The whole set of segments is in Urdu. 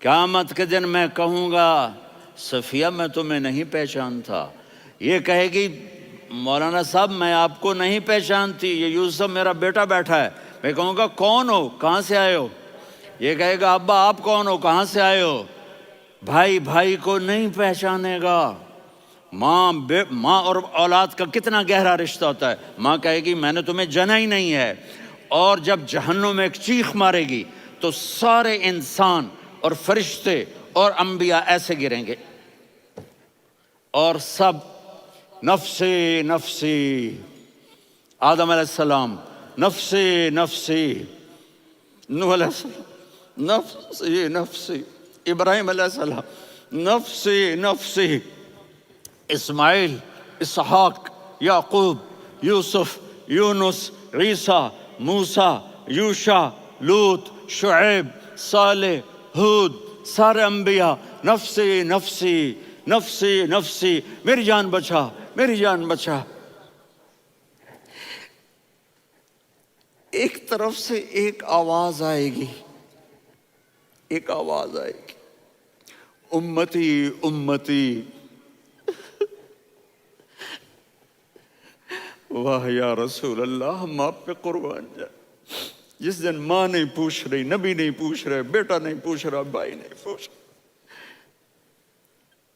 قیامت کے دن میں کہوں گا صفیہ میں تمہیں نہیں پہچانتا، یہ کہے گی مولانا صاحب میں آپ کو نہیں پہچانتی، یہ یوسف میرا بیٹا بیٹھا ہے۔ میں کہوں گا کون ہو، کہاں سے آئے ہو؟ یہ کہے گا ابا آپ کون ہو، کہاں سے آئے ہو؟ بھائی بھائی کو نہیں پہچانے گا۔ ماں اور اولاد کا کتنا گہرا رشتہ ہوتا ہے۔ ماں کہے گی میں نے تمہیں جنا ہی نہیں ہے، اور جب جہنم میں ایک چیخ مارے گی تو سارے انسان اور فرشتے اور انبیاء ایسے گریں گے، اور سب نفسی نفسی، آدم علیہ السلام نفسی نفسی، نوح علیہ السلام نفسی نفسی، ابراہیم علیہ السلام نفسی نفسی، اسماعیل، اسحاق، یعقوب، یوسف، یونس، عیسیٰ، موسیٰ، یوشع، لوط، شعیب، صالح، ہود، سارے انبیاء نفسی نفسی نفسی نفسی، میری جان بچا میری جان بچا۔ ایک طرف سے ایک آواز آئے گی، ایک آواز آئے گی، امتی امتی۔ واہ یا رسول اللہ، ہم آپ پہ قربان جائیں۔ جس دن ماں نہیں پوچھ رہی، نبی نہیں پوچھ رہے، بیٹا نہیں پوچھ رہا، بھائی نہیں پوچھ رہا،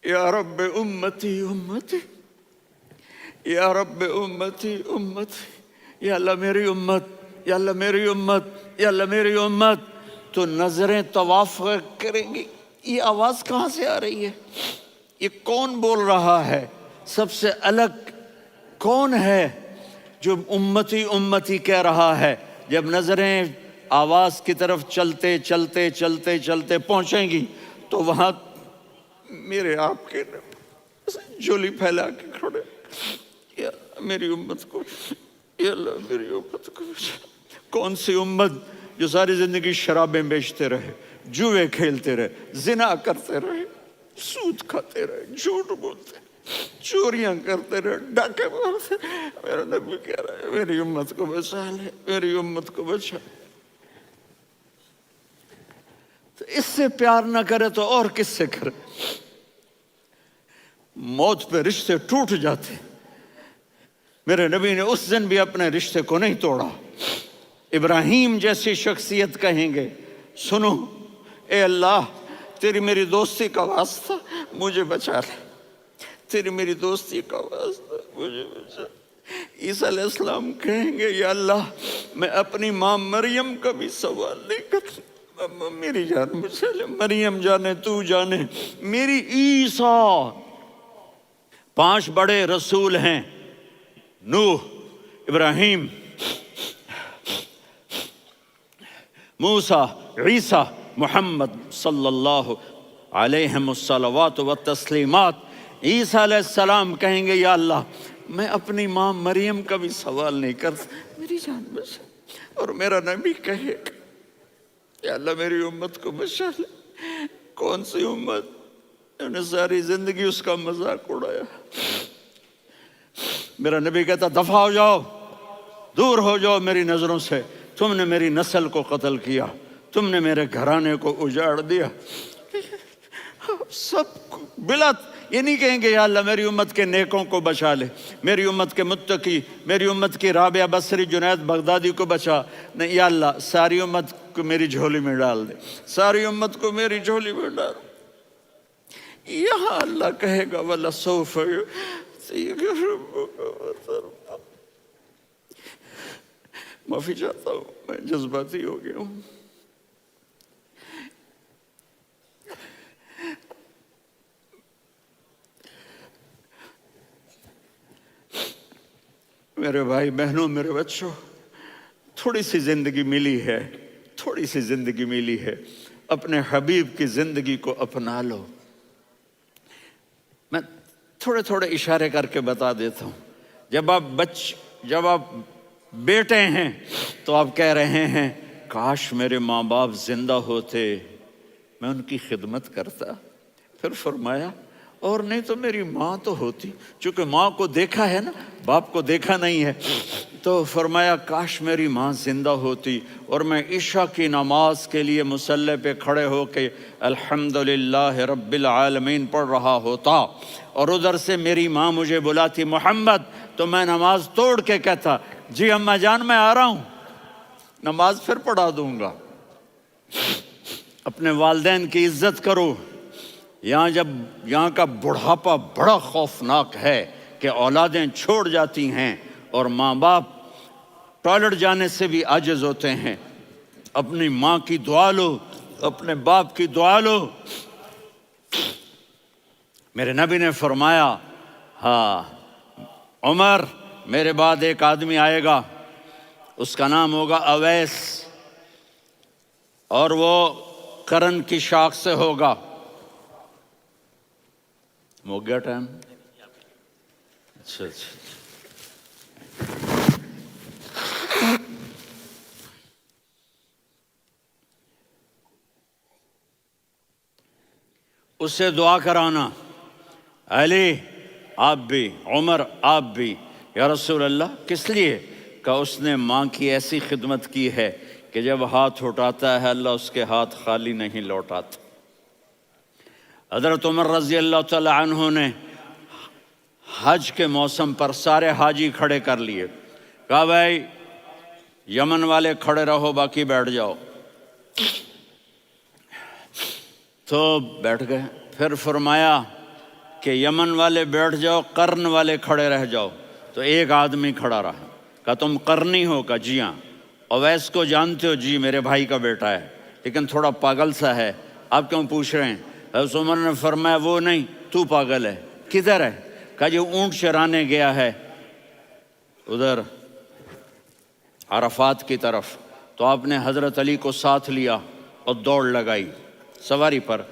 یا رب امتی امتی، یا رب امتی امتی، یا اللہ میری امت، یا اللہ میری امت، یا اللہ میری امت۔ تو نظریں طواف کریں گی، یہ آواز کہاں سے آ رہی ہے؟ یہ کون بول رہا ہے؟ سب سے الگ کون ہے جو امتی امتی کہہ رہا ہے؟ جب نظریں آواز کی طرف چلتے چلتے چلتے چلتے پہنچیں گی تو وہاں میرے آپ کے جھولی پھیلا کے کھڑے، یا میری امت کو، یا اللہ میری امت کو۔ کون سی امت جو ساری زندگی شرابیں بیچتے رہے، جوئے کھیلتے رہے، زنا کرتے رہے، سود کھاتے رہے، جھوٹ بولتے رہے، چوریاں کرتے رہے، ڈاکے مارتے رہے۔ میرا نبی کہہ رہا ہے میری امت کو بچا لے، میری امت کو بچا۔ تو اس سے پیار نہ کرے تو اور کس سے کرے؟ موت پہ رشتے ٹوٹ جاتے، میرے نبی نے اس دن بھی اپنے رشتے کو نہیں توڑا۔ ابراہیم جیسی شخصیت کہیں گے سنو اے اللہ تیری میری دوستی کا واسطہ مجھے بچا لے، تیری میری دوستی کا واسطہ مجھے بچا۔ عیسیٰ علیہ السلام کہیں گے یا اللہ میں اپنی ماں مریم کا بھی سوال نہیں کرتا، میری جان بچا لے، مریم جانے تو جانے میری عیسیٰ۔ 5 بڑے رسول ہیں، نوح، ابراہیم، موسیٰ، عیسیٰ، محمد صلی اللہ علیہ الصلوات والتسلیمات۔ عیسیٰ علیہ السلام کہیں گے یا اللہ میں اپنی ماں مریم کا بھی سوال نہیں کرتا، میری جان بچا۔ اور میرا نبی کہے یا اللہ میری امت کو بچا لے۔ کون سی امت؟ انہوں نے ساری زندگی اس کا مذاق اڑایا۔ میرا نبی کہتا دفع ہو جاؤ، دور ہو جاؤ میری نظروں سے، تم نے میری نسل کو قتل کیا، تم نے میرے گھرانے کو اجاڑ دیا۔ سب بلا یہ نہیں کہیں گے یا اللہ میری امت کے نیکوں کو بچا لے، میری امت کے متقی، میری امت کی رابعہ بصری، جنید بغدادی کو بچا، نہیں یا اللہ ساری امت کو میری جھولی میں ڈال دے، ساری امت کو میری جھولی میں ڈال۔ یہاں اللہ کہے گا وَلَسَوْفَ يُعْطِيكَ رَبُّكَ فَتَرْضَىٰ۔ معافی چاہتا ہوں میں جذباتی ہو گیا ہوں۔ میرے بھائی بہنوں، میرے بچوں، تھوڑی سی زندگی ملی ہے، تھوڑی سی زندگی ملی ہے، اپنے حبیب کی زندگی کو اپنا لو۔ میں تھوڑے تھوڑے اشارے کر کے بتا دیتا ہوں۔ جب آپ بیٹے ہیں تو آپ کہہ رہے ہیں کاش میرے ماں باپ زندہ ہوتے، میں ان کی خدمت کرتا۔ پھر فرمایا اور نہیں تو میری ماں تو ہوتی، چونکہ ماں کو دیکھا ہے نا، باپ کو دیکھا نہیں ہے، تو فرمایا کاش میری ماں زندہ ہوتی اور میں عشاء کی نماز کے لیے مصلی پہ کھڑے ہو کے الحمدللہ رب العالمین پڑھ رہا ہوتا، اور ادھر سے میری ماں مجھے بلاتی محمد، تو میں نماز توڑ کے کہتا جی اماں جان میں آ رہا ہوں، نماز پھر پڑھا دوں گا۔ اپنے والدین کی عزت کرو۔ یہاں کا بڑھاپا بڑا خوفناک ہے کہ اولادیں چھوڑ جاتی ہیں اور ماں باپ ٹوائلٹ جانے سے بھی عاجز ہوتے ہیں۔ اپنی ماں کی دعا لو، اپنے باپ کی دعا لو۔ میرے نبی نے فرمایا ہاں عمر، میرے بعد ایک آدمی آئے گا، اس کا نام ہوگا اویس، اور وہ قرن کی شاخ سے ہوگا۔ ہو گیا ٹائم؟ اچھا اس سے دعا کرانا، علی آپ بھی، عمر آپ بھی۔ یا رسول اللہ کس لیے؟ کہ اس نے ماں کی ایسی خدمت کی ہے کہ جب ہاتھ اٹھاتا ہے اللہ اس کے ہاتھ خالی نہیں لوٹاتا۔ حضرت عمر رضی اللہ تعالی عنہ نے حج کے موسم پر سارے حاجی کھڑے کر لیے، کہا بھائی یمن والے کھڑے رہو باقی بیٹھ جاؤ، تو بیٹھ گئے۔ پھر فرمایا کہ یمن والے بیٹھ جاؤ، قرن والے کھڑے رہ جاؤ، تو ایک آدمی کھڑا رہا۔ کہا تم قرنی ہو؟ کہا جی ہاں۔ اویس کو جانتے ہو؟ جی میرے بھائی کا بیٹا ہے لیکن تھوڑا پاگل سا ہے، آپ کیوں پوچھ رہے ہیں؟ حضرت عمر نے فرمایا وہ نہیں، تو پاگل ہے۔ کدھر ہے؟ کہا جی اونٹ چرانے گیا ہے ادھر عرفات کی طرف۔ تو آپ نے حضرت علی کو ساتھ لیا اور دوڑ لگائی سواری پر۔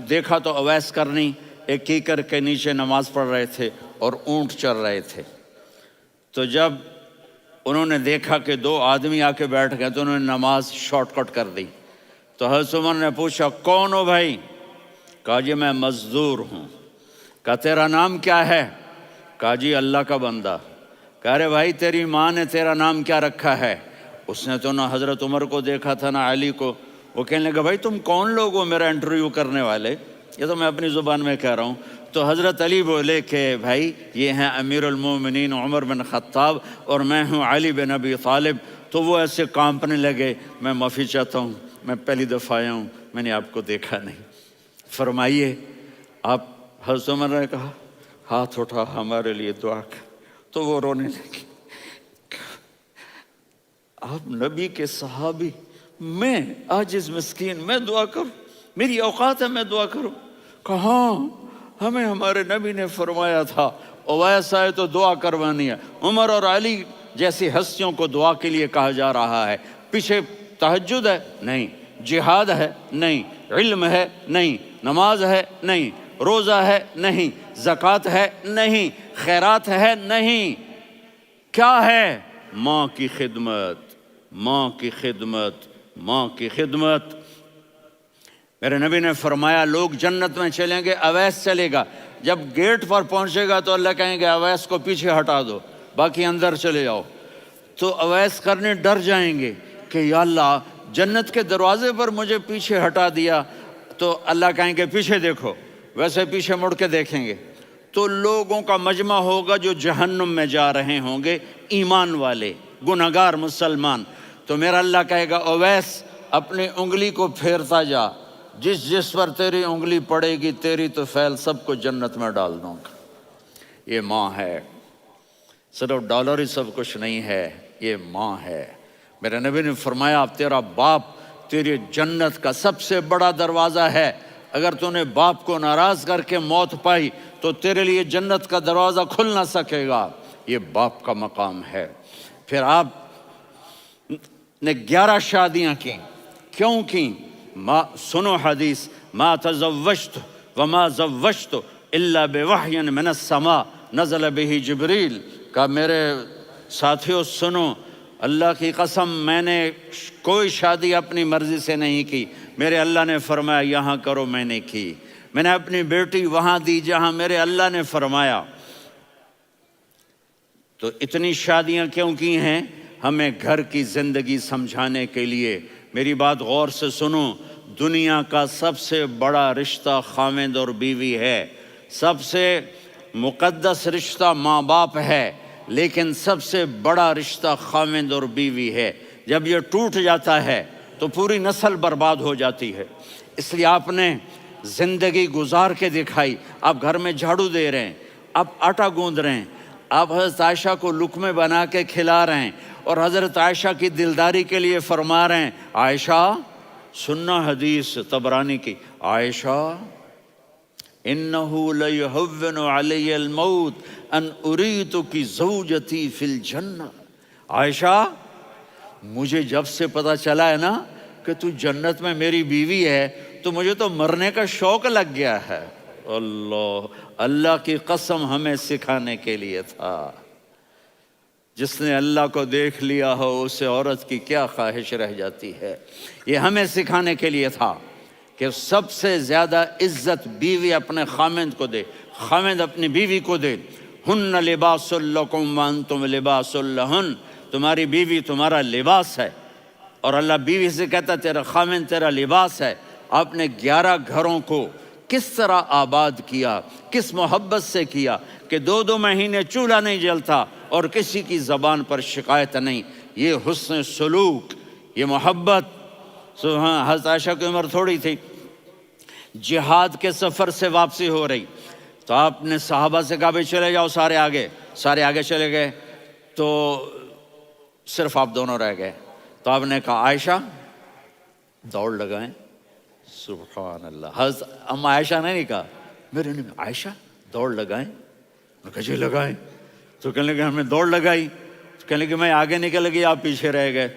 دیکھا تو اویس کرنی ایک کیکر کے نیچے نماز پڑھ رہے تھے اور اونٹ چر رہے تھے۔ تو جب انہوں نے دیکھا کہ دو آدمی آ کے بیٹھ گئے تو انہوں نے نماز شارٹ کٹ کر دی۔ تو حضرت عمر نے پوچھا کون ہو بھائی؟ کہا جی میں مزدور ہوں۔ کہا تیرا نام کیا ہے؟ کہا جی اللہ کا بندہ۔ کہا رے بھائی تیری ماں نے تیرا نام کیا رکھا ہے؟ اس نے تو نہ حضرت عمر کو دیکھا تھا نہ علی کو۔ وہ کہنے لگا بھائی تم کون لوگ ہو میرا انٹرویو کرنے والے؟ یہ تو میں اپنی زبان میں کہہ رہا ہوں۔ تو حضرت علی بولے کہ بھائی یہ ہیں امیر المومنین عمر بن خطاب اور میں ہوں علی بن ابی طالب۔ تو وہ ایسے کانپنے لگے، میں معافی چاہتا ہوں، میں پہلی دفعہ آیا ہوں، میں نے آپ کو دیکھا نہیں، فرمائیے آپ۔ حضرت عمر نے کہا ہاتھ اٹھا ہمارے لیے دعا کر۔ تو وہ رونے لگے، آپ نبی کے صحابی، میں عاجز مسکین میں دعا کروں؟ میری اوقات ہے میں دعا کروں؟ کہاں، ہمیں ہمارے نبی نے فرمایا تھا اویس آئے تو دعا کروانی ہے۔ عمر اور علی جیسی ہستیوں کو دعا کے لیے کہا جا رہا ہے۔ پیچھے تہجد ہے؟ نہیں۔ جہاد ہے؟ نہیں۔ علم ہے؟ نہیں۔ نماز ہے؟ نہیں۔ روزہ ہے؟ نہیں۔ زکوٰۃ ہے؟ نہیں۔ خیرات ہے؟ نہیں۔ کیا ہے؟ ماں کی خدمت، ماں کی خدمت، ماں کی خدمت۔ میرے نبی نے فرمایا لوگ جنت میں چلیں گے، اویس چلے گا، جب گیٹ پر پہنچے گا تو اللہ کہیں گے اویس کو پیچھے ہٹا دو، باقی اندر چلے جاؤ۔ تو اویس کرنے ڈر جائیں گے کہ یا اللہ جنت کے دروازے پر مجھے پیچھے ہٹا دیا، تو اللہ کہیں گے پیچھے دیکھو، ویسے پیچھے مڑ کے دیکھیں گے تو لوگوں کا مجمع ہوگا جو جہنم میں جا رہے ہوں گے، ایمان والے، گنہگار مسلمان۔ تو میرا اللہ کہے گا اویس اپنی انگلی کو پھیرتا جا، جس جس پر تیری انگلی پڑے گی تیری تو فیل سب کو جنت میں ڈال دوں گا۔ یہ ماں ہے، صرف ڈالر ہی سب کچھ نہیں ہے، یہ ماں ہے۔ میرے نبی نے فرمایا تیرا باپ تیری جنت کا سب سے بڑا دروازہ ہے، اگر تو نے باپ کو ناراض کر کے موت پائی تو تیرے لیے جنت کا دروازہ کھل نہ سکے گا۔ یہ باپ کا مقام ہے۔ پھر آپ نے 11 شادیاں کی، کیوں کی؟ سنو حدیث، ما تزوجت وما زوجت الا بوحی من السماء نزل به جبریل۔ کہا میرے ساتھیوں سنو، اللہ کی قسم میں نے کوئی شادی اپنی مرضی سے نہیں کی، میرے اللہ نے فرمایا یہاں کرو، میں نے کی۔ میں نے اپنی بیٹی وہاں دی جہاں میرے اللہ نے فرمایا۔ تو اتنی شادیاں کیوں کی ہیں؟ ہمیں گھر کی زندگی سمجھانے کے لیے۔ میری بات غور سے سنو، دنیا کا سب سے بڑا رشتہ خاوند اور بیوی ہے، سب سے مقدس رشتہ ماں باپ ہے، لیکن سب سے بڑا رشتہ خاوند اور بیوی ہے۔ جب یہ ٹوٹ جاتا ہے تو پوری نسل برباد ہو جاتی ہے۔ اس لیے آپ نے زندگی گزار کے دکھائی۔ آپ گھر میں جھاڑو دے رہے ہیں، آپ آٹا گوندھ رہے ہیں، آپ حضرت عائشہ کو لقمے بنا کے کھلا رہے ہیں، اور حضرت عائشہ کی دلداری کے لیے فرما رہے ہیں، عائشہ سننا حدیث طبرانی کی، عائشہ انہو لیہون علی الموت ان اریتکی زوجتی فی الجنہ۔ عائشہ مجھے جب سے پتا چلا ہے نا کہ تو جنت میں میری بیوی ہے تو مجھے تو مرنے کا شوق لگ گیا ہے۔ اللہ کی قسم ہمیں سکھانے کے لیے تھا۔ جس نے اللہ کو دیکھ لیا ہو اسے عورت کی کیا خواہش رہ جاتی ہے۔ یہ ہمیں سکھانے کے لیے تھا کہ سب سے زیادہ عزت بیوی اپنے خاوند کو دے، خاوند اپنی بیوی کو دے۔ ہن لباس لکم وانتم لباس لہن، تمہاری بیوی تمہارا لباس ہے، اور اللہ بیوی سے کہتا تیرا خاوند تیرا لباس ہے۔ آپ نے 11 گھروں کو کس طرح آباد کیا، کس محبت سے کیا کہ 2 مہینے چولہا نہیں جلتا اور کسی کی زبان پر شکایت نہیں۔ یہ حسن سلوک، یہ محبت۔ حضرت عائشہ کی عمر تھوڑی تھی، جہاد کے سفر سے واپسی ہو رہی، تو آپ نے صحابہ سے کہا بھائی چلے جاؤ سارے آگے چلے گئے، تو صرف آپ دونوں رہ گئے۔ تو آپ نے کہا عائشہ دوڑ لگائیں۔ سبحان اللہ، حضرت ام عائشہ نے نہیں کہا، میرے نے عائشہ دوڑ لگائیں، میں کہا جی لگائیں۔ تو کہنے لگے ہم نے دوڑ لگائی، تو کہنے لگے میں آگے نکل گئی آپ پیچھے رہ گئے۔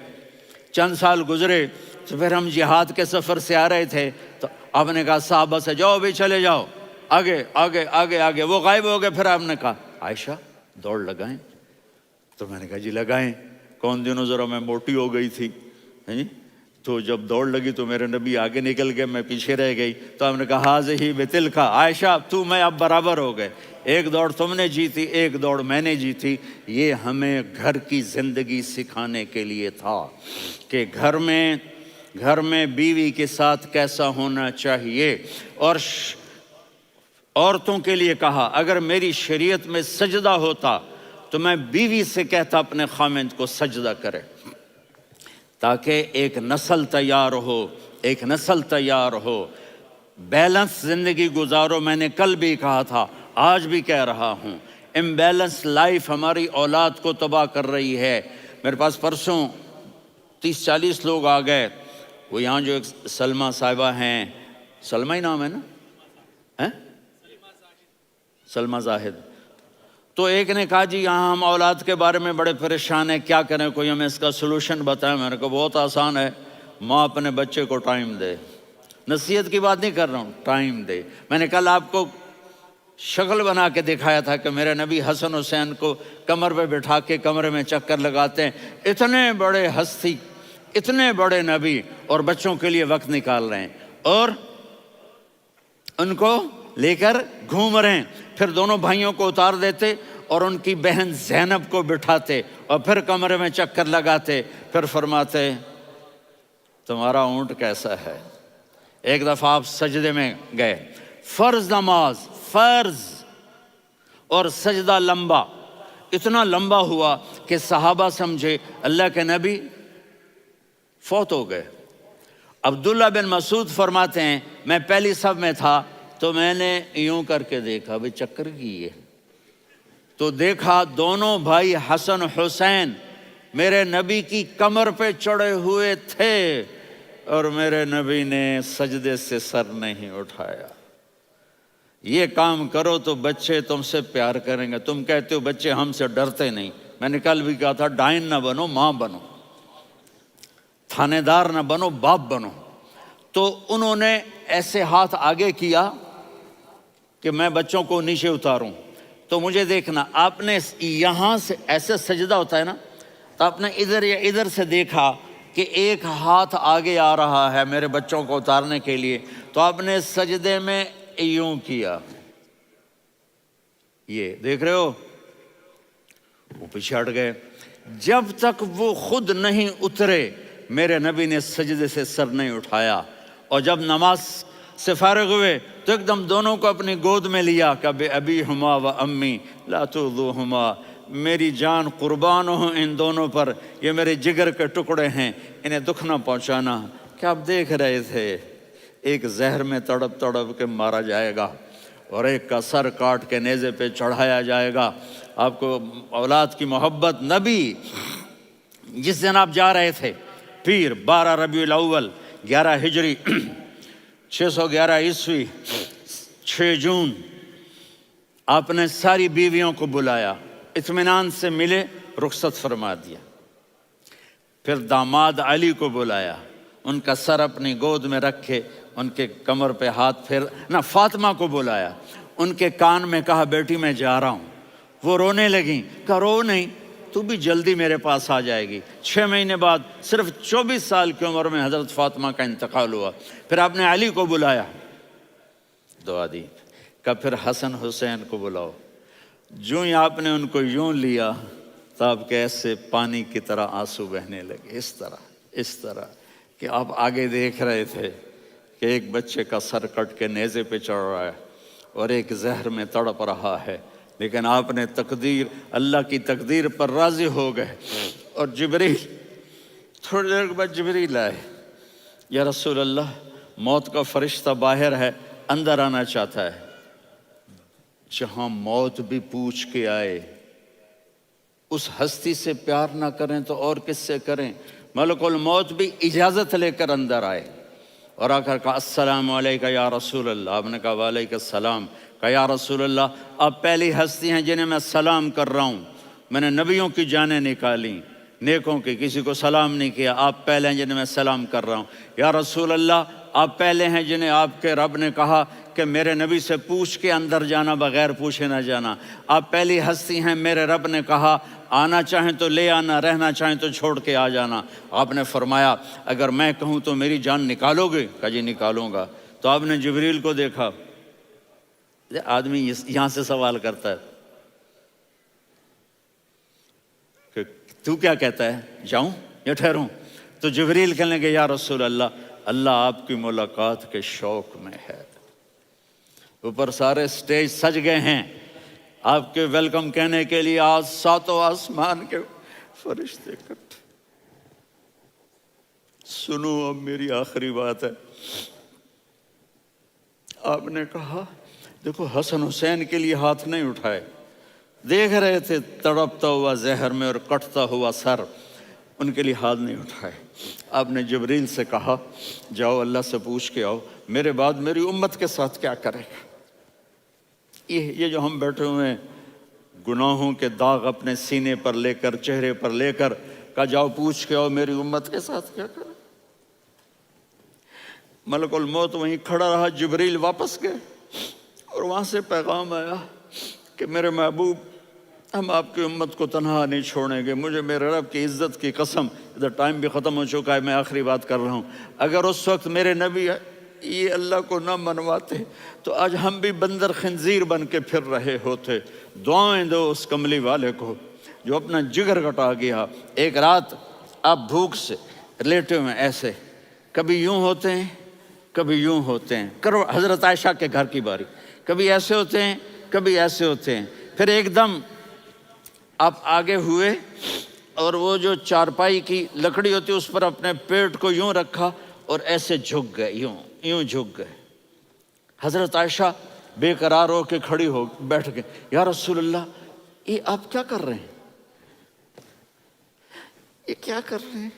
چند سال گزرے تو پھر ہم جہاد کے سفر سے آ رہے تھے، تو آپ نے کہا صحابہ سے جاؤ بھی چلے جاؤ آگے آگے آگے آگے، وہ غائب ہو گئے۔ پھر آپ نے کہا عائشہ دوڑ لگائیں، تو میں نے کہا جی لگائیں۔ کون دنوں ذرا میں موٹی ہو گئی تھی، تو جب دوڑ لگی تو میرے نبی آگے نکل گئے، میں پیچھے رہ گئی۔ تو ہم نے کہا ہاذہ بتلک، عائشہ تو میں اب برابر ہو گئے، ایک دوڑ تم نے جیتی ایک دوڑ میں نے جیتی۔ یہ ہمیں گھر کی زندگی سکھانے کے لیے تھا کہ گھر میں بیوی کے ساتھ کیسا ہونا چاہیے۔ اور عورتوں کے لیے کہا اگر میری شریعت میں سجدہ ہوتا تو میں بیوی سے کہتا اپنے خاوند کو سجدہ کرے، تاکہ ایک نسل تیار ہو، بیلنس زندگی گزارو۔ میں نے کل بھی کہا تھا، آج بھی کہہ رہا ہوں، امبیلنس لائف ہماری اولاد کو تباہ کر رہی ہے۔ میرے پاس پرسوں 30-40 لوگ آ گئے، وہ یہاں جو ایک سلمہ صاحبہ ہیں، سلمہ ہی نام ہے نا، سلمہ زاہد، تو ایک نے کہا جی یہاں ہم اولاد کے بارے میں بڑے پریشان ہیں، کیا کریں، کوئی ہمیں اس کا سلوشن بتائیں۔ میں نے کہا بہت آسان ہے، ماں اپنے بچے کو ٹائم دے، نصیحت کی بات نہیں کر رہا ہوں، ٹائم دے۔ میں نے کل آپ کو شکل بنا کے دکھایا تھا کہ میرے نبی حسن حسین کو کمر پہ بٹھا کے کمرے میں چکر لگاتے ہیں۔ اتنے بڑے ہستی، اتنے بڑے نبی، اور بچوں کے لیے وقت نکال رہے ہیں اور ان کو لے کر گھوم رہے ہیں۔ پھر دونوں بھائیوں کو اتار دیتے اور ان کی بہن زینب کو بٹھاتے اور پھر کمرے میں چکر لگاتے، پھر فرماتے تمہارا اونٹ کیسا ہے۔ ایک دفعہ آپ سجدے میں گئے، فرض نماز، فرض، اور سجدہ لمبا، اتنا لمبا ہوا کہ صحابہ سمجھے اللہ کے نبی فوت ہو گئے۔ عبداللہ بن مسعود فرماتے ہیں میں پہلی صف میں تھا تو میں نے یوں کر کے دیکھا، بھئی چکر کی ہے، تو دیکھا دونوں بھائی حسن حسین میرے نبی کی کمر پہ چڑھے ہوئے تھے اور میرے نبی نے سجدے سے سر نہیں اٹھایا۔ یہ کام کرو تو بچے تم سے پیار کریں گے۔ تم کہتے ہو بچے ہم سے ڈرتے نہیں، میں نے کل بھی کہا تھا ڈائن نہ بنو، ماں بنو، تھانے دار نہ بنو، باپ بنو۔ تو انہوں نے ایسے ہاتھ آگے کیا کہ میں بچوں کو نیچے اتاروں، تو مجھے دیکھنا، آپ نے یہاں سے ایسے سجدہ ہوتا ہے نا، تو آپ نے ادھر یا ادھر سے دیکھا کہ ایک ہاتھ آگے آ رہا ہے میرے بچوں کو اتارنے کے لیے، تو آپ نے سجدے میں یوں کیا، یہ دیکھ رہے ہو، وہ پیچھے ہٹ گئے۔ جب تک وہ خود نہیں اترے میرے نبی نے سجدے سے سر نہیں اٹھایا، اور جب نماز سے فارغ ہوئے تو ایک دم دونوں کو اپنی گود میں لیا کہ بے ابی ہما و امی لا تؤذوہما، میری جان قربان ہو ان دونوں پر، یہ میرے جگر کے ٹکڑے ہیں، انہیں دکھ نہ پہنچانا۔ کیا آپ دیکھ رہے تھے ایک زہر میں تڑپ تڑپ کے مارا جائے گا اور ایک کا سر کاٹ کے نیزے پہ چڑھایا جائے گا۔ آپ کو اولاد کی محبت، نبی جس دن آپ جا رہے تھے پیر 12 ربیع الاول 11 ہجری 611 عیسوی 6 جون، آپ نے ساری بیویوں کو بلایا، اطمینان سے ملے، رخصت فرما دیا۔ پھر داماد علی کو بلایا، ان کا سر اپنی گود میں رکھے، ان کے کمر پہ ہاتھ پھیر نہ، فاطمہ کو بلایا، ان کے کان میں کہا بیٹی میں جا رہا ہوں۔ وہ رونے لگیں، کہا رو نہیں، تو بھی جلدی میرے پاس آ جائے گی۔ 6 مہینے بعد صرف 24 سال کی عمر میں حضرت فاطمہ کا انتقال ہوا۔ پھر آپ نے علی کو بلایا، دعا دی، کہا پھر حسن حسین کو بلاؤ۔ جو ہی آپ نے ان کو یوں لیا تو آپ کے ایسے پانی کی طرح آنسو بہنے لگے، اس طرح کہ آپ آگے دیکھ رہے تھے کہ ایک بچے کا سر کٹ کے نیزے پہ چڑھ رہا ہے اور ایک زہر میں تڑپ رہا ہے، لیکن آپ نے تقدیر، اللہ کی تقدیر پر راضی ہو گئے۔ اور جبریل، تھوڑی دیر کے بعد جبریل آئے، یا رسول اللہ موت کا فرشتہ باہر ہے، اندر آنا چاہتا ہے۔ جہاں موت بھی پوچھ کے آئے، اس ہستی سے پیار نہ کریں تو اور کس سے کریں؟ ملک الموت بھی اجازت لے کر اندر آئے اور آ کر کہا السلام علیکہ یا رسول اللہ۔ آپ نے کہا وعلیکم السلام۔ کہا یا رسول اللہ آپ پہلی ہستی ہیں جنہیں میں سلام کر رہا ہوں، میں نے نبیوں کی جانیں نکالیں، نیکوں کی، کسی کو سلام نہیں کیا، آپ پہلے ہیں جنہیں میں سلام کر رہا ہوں۔ یا رسول اللہ آپ پہلے ہیں جنہیں آپ کے رب نے کہا کہ میرے نبی سے پوچھ کے اندر جانا، بغیر پوچھے نہ جانا۔ آپ پہلی ہستی ہیں، میرے رب نے کہا آنا چاہیں تو لے آنا، رہنا چاہیں تو چھوڑ کے آ جانا۔ آپ نے فرمایا اگر میں کہوں تو میری جان نکالو گے؟ کہا جی نکالوں گا۔ تو آپ نے جبریل کو دیکھا، آدمی یہاں سے سوال کرتا ہے کہ تو کیا کہتا ہے، جاؤں یا ٹھہروں؟ تو جبریل کہنے لگے یا رسول اللہ، اللہ آپ کی ملاقات کے شوق میں ہے۔ اوپر سارے سٹیج سج گئے ہیں آپ کے ویلکم کہنے کے لیے، آج 7 آسمان کے فرشتے اکٹھے۔ سنو اب میری آخری بات ہے۔ آپ نے کہا دیکھو حسن حسین کے لیے ہاتھ نہیں اٹھائے، دیکھ رہے تھے تڑپتا ہوا زہر میں اور کٹتا ہوا سر، ان کے لیے ہاتھ نہیں اٹھائے۔ آپ نے جبریل سے کہا جاؤ اللہ سے پوچھ کے آؤ میرے بعد میری امت کے ساتھ کیا کرے گا۔ یہ جو ہم بیٹھے ہوئے ہیں گناہوں کے داغ اپنے سینے پر لے کر، چہرے پر لے کر، کہا جاؤ پوچھ کے آؤ میری امت کے ساتھ کیا کرے۔ ملک الموت وہیں کھڑا رہا، جبریل واپس گئے اور وہاں سے پیغام آیا کہ میرے محبوب ہم آپ کی امت کو تنہا نہیں چھوڑیں گے، مجھے میرے رب کی عزت کی قسم، ادھر ٹائم بھی ختم ہو چکا ہے، میں آخری بات کر رہا ہوں، اگر اس وقت میرے نبی یہ اللہ کو نہ منواتے تو آج ہم بھی بندر خنزیر بن کے پھر رہے ہوتے۔ دعائیں دو اس کملی والے کو جو اپنا جگر کٹا گیا۔ ایک رات آپ بھوک سے لیٹے ہوئے ایسے، کبھی یوں ہوتے ہیں کبھی یوں ہوتے ہیں، کرو حضرت عائشہ کے گھر کی باری، کبھی ایسے ہوتے ہیں کبھی ایسے ہوتے ہیں، پھر ایک دم آپ آگے ہوئے اور وہ جو چارپائی کی لکڑی ہوتی ہے اس پر اپنے پیٹ کو یوں رکھا اور ایسے جھک گئے، یوں جھک گئے۔ حضرت عائشہ بے قرار ہو کے کھڑی ہو بیٹھ گئے، یا رسول اللہ یہ آپ کیا کر رہے ہیں، یہ کیا کر رہے ہیں؟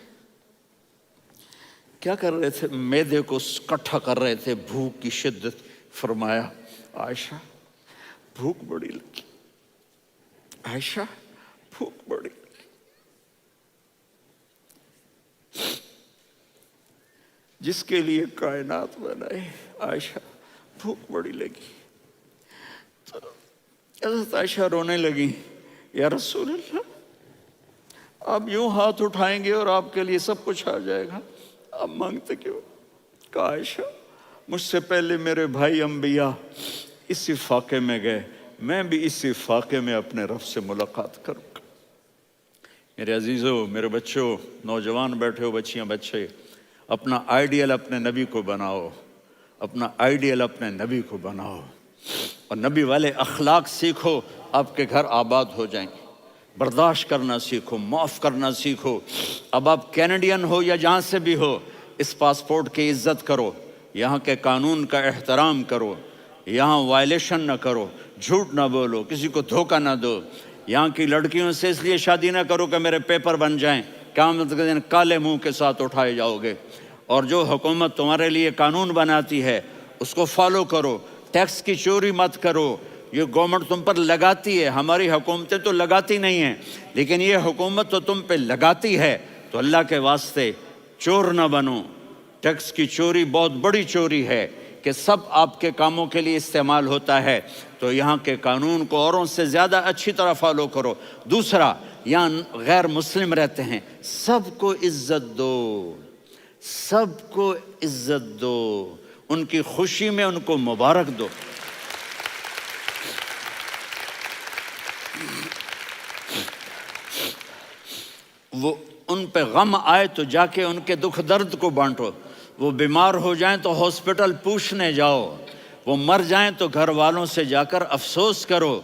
کیا کر رہے تھے؟ معدے کو کٹھا کر رہے تھے، بھوک کی شدت۔ فرمایا عائشہ بھوک بڑی لگی، عائشہ بھوک بڑی لگی۔ جس کے لیے کائنات بنائے، عائشہ بھوک بڑی لگی۔ تو حضرت عائشہ رونے لگی، یا رسول اللہ آپ یوں ہاتھ اٹھائیں گے اور آپ کے لیے سب کچھ آ جائے گا، آپ مانگتے کیوں؟ کہا عائشہ مجھ سے پہلے میرے بھائی انبیاء اسی فاقے میں گئے، میں بھی اسی فاقے میں اپنے رب سے ملاقات کروں گا۔ میرے عزیزوں، میرے بچوں، نوجوان بیٹھے ہو، بچیاں بچے، اپنا آئیڈیل اپنے نبی کو بناؤ، اپنا آئیڈیل اپنے نبی کو بناؤ، اور نبی والے اخلاق سیکھو، آپ کے گھر آباد ہو جائیں گے۔ برداشت کرنا سیکھو، معاف کرنا سیکھو۔ اب آپ کینیڈین ہو یا جہاں سے بھی ہو، اس پاسپورٹ کی عزت کرو، یہاں کے قانون کا احترام کرو، یہاں وائلیشن نہ کرو، جھوٹ نہ بولو، کسی کو دھوکہ نہ دو۔ یہاں کی لڑکیوں سے اس لیے شادی نہ کرو کہ میرے پیپر بن جائیں، قیامت کے دن کالے منہ کے ساتھ اٹھائے جاؤ گے۔ اور جو حکومت تمہارے لیے قانون بناتی ہے اس کو فالو کرو، ٹیکس کی چوری مت کرو۔ یہ گورنمنٹ تم پر لگاتی ہے، ہماری حکومتیں تو لگاتی نہیں ہیں، لیکن یہ حکومت تو تم پہ لگاتی ہے، تو اللہ کے واسطے چور نہ بنو۔ ٹیکس کی چوری بہت بڑی چوری ہے کہ سب آپ کے کاموں کے لیے استعمال ہوتا ہے، تو یہاں کے قانون کو اوروں سے زیادہ اچھی طرح فالو کرو۔ دوسرا، یہاں غیر مسلم رہتے ہیں، سب کو عزت دو، سب کو عزت دو، ان کی خوشی میں ان کو مبارک دو۔ وہ ان پہ غم آئے تو جا کے ان کے دکھ درد کو بانٹو، وہ بیمار ہو جائیں تو ہاسپٹل پوچھنے جاؤ، وہ مر جائیں تو گھر والوں سے جا کر افسوس کرو،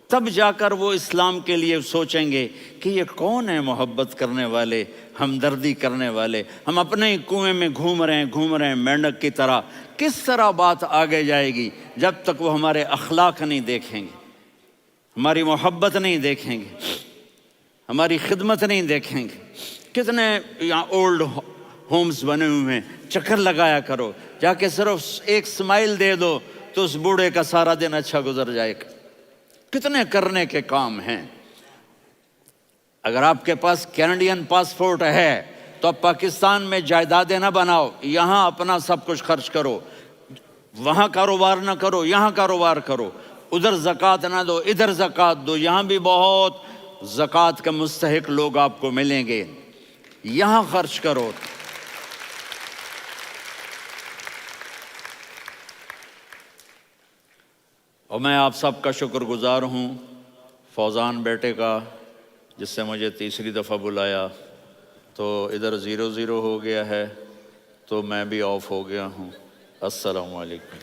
تب جا کر وہ اسلام کے لیے سوچیں گے کہ یہ کون ہے محبت کرنے والے، ہمدردی کرنے والے۔ ہم اپنے ہی کنویں میں گھوم رہے ہیں مینڈک کی طرح۔ کس طرح بات آگے جائے گی جب تک وہ ہمارے اخلاق نہیں دیکھیں گے، ہماری محبت نہیں دیکھیں گے، ہماری خدمت نہیں دیکھیں گے۔ کتنے یہاں اولڈ ہومز بنے ہوئے ہیں، چکر لگایا کرو، جا کے صرف ایک سمائل دے دو تو اس بوڑھے کا سارا دن اچھا گزر جائے گا۔ کتنے کرنے کے کام ہیں۔ اگر آپ کے پاس کینیڈین پاسپورٹ ہے تو اب پاکستان میں جائیدادیں نہ بناؤ، یہاں اپنا سب کچھ خرچ کرو، وہاں کاروبار نہ کرو، یہاں کاروبار کرو، ادھر زکوٰۃ نہ دو، ادھر زکوٰۃ دو، یہاں بھی بہت زکوٰۃ کے مستحق لوگ آپ کو ملیں گے، یہاں خرچ کرو۔ اور میں آپ سب کا شکر گزار ہوں، فوزان بیٹے کا، جس سے مجھے تیسری دفعہ بلایا، تو ادھر 0-0 ہو گیا ہے تو میں بھی آف ہو گیا ہوں۔ السلام علیکم۔